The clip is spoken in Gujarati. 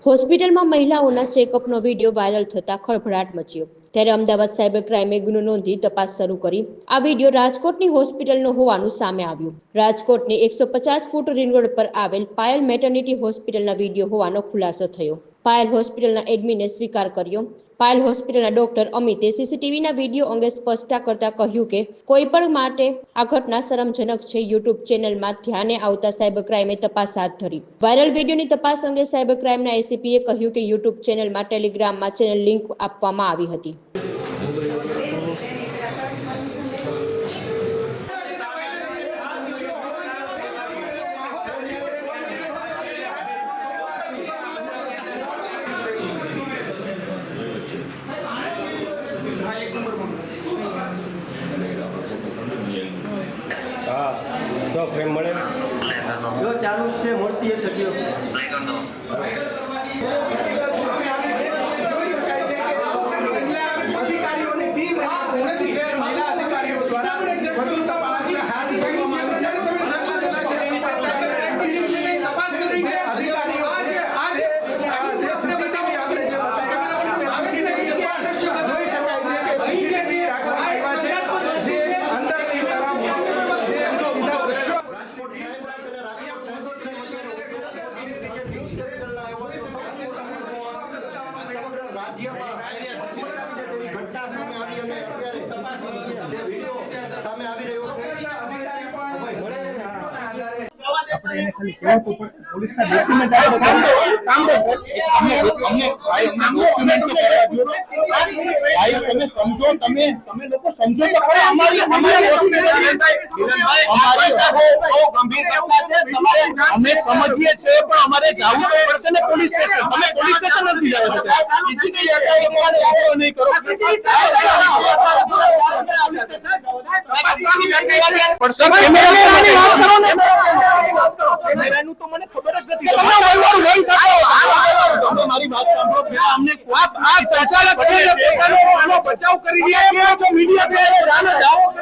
હોસ્પિટલમાં મહિલાઓના ચેકઅપનો વિડીયો વાયરલ થતા ખળભળાટ મચ્યો। ત્યારે અમદાવાદ સાયબર ક્રાઇમે ગુનો નોંધી તપાસ શરૂ કરી। આ વિડીયો રાજકોટની હોસ્પિટલનો હોવાનું સામે આવ્યું। રાજકોટની 150 ફૂટ રિંગ રોડ પર આવેલ પાયલ મેટર્નિટી હોસ્પિટલના વિડીયો હોવાનો ખુલાસો થયો। પાયલ હોસ્પિટલના એડમિને સ્વીકાર કર્યો। પાયલ હોસ્પિટલના ડોક્ટર અમિતે સીસીટીવીના વિડીયો અંગે સ્પષ્ટતા કરતા કહ્યું કે કોઈ પણ માટે આ ઘટના શરમજનક છે। યુટ્યુબ ચેનલમાં ધ્યાને આવતા સાયબર ક્રાઇમે તપાસ હાથ ધરી। વાયરલ વિડીયોની તપાસ અંગે સાયબર ક્રાઇમના એસીપીએ કહ્યું કે યુટ્યુબ ચેનલમાં ટેલિગ્રામમાં ચેનલ લિંક આપવામાં આવી હતી। हाँ तो फ्रेम મળે જો ચાલુ છે મૂર્તિ એ સક્યો અધિકારીઓની ટીમ મહિલા અધિકારીઓ દ્વારા વધુ તપાસ હાથ ધરવામાં આવી છે। તપાસ કરી છે અધિકારીઓ આજે જે સીસીટીવી આપણે જે સીસીટીવી જોઈ શકાય છે કે સીસીટીવી રાખવામાં આવ્યા છે જે અંદરની તરફ ઘટના સામે આવી હશે। અત્યારે જે વિડીયો સામે આવી રહ્યો છે પોલીસના ડોક્યુમેન્ટ સાંભળો સર અમને ડોક્યુમેન્ટ તો કરવા દો ભાઈ તમે સમજો તમે લોકો સમજો તો ખરા અમારી હોસ્પિટલ અમારી બહુ ગંભીર ઘટના છે તમારે અમે સમજીએ છીએ પણ અમારે જવું તો પડશે ને પોલીસ સ્ટેશન તમે પોલીસ સ્ટેશન નથી જવા દેતા નહીં કરો પણ સર કેમેરાની વાત કરો ને કેમેરાનું તો મને ખબર જ નથી તમે વહીવટ લઈ શકો તમે મારી વાત સાંભળો અમને આ સંચાલક છે બચાવ કરી રહ્યા છે મીડિયા પે જાઓ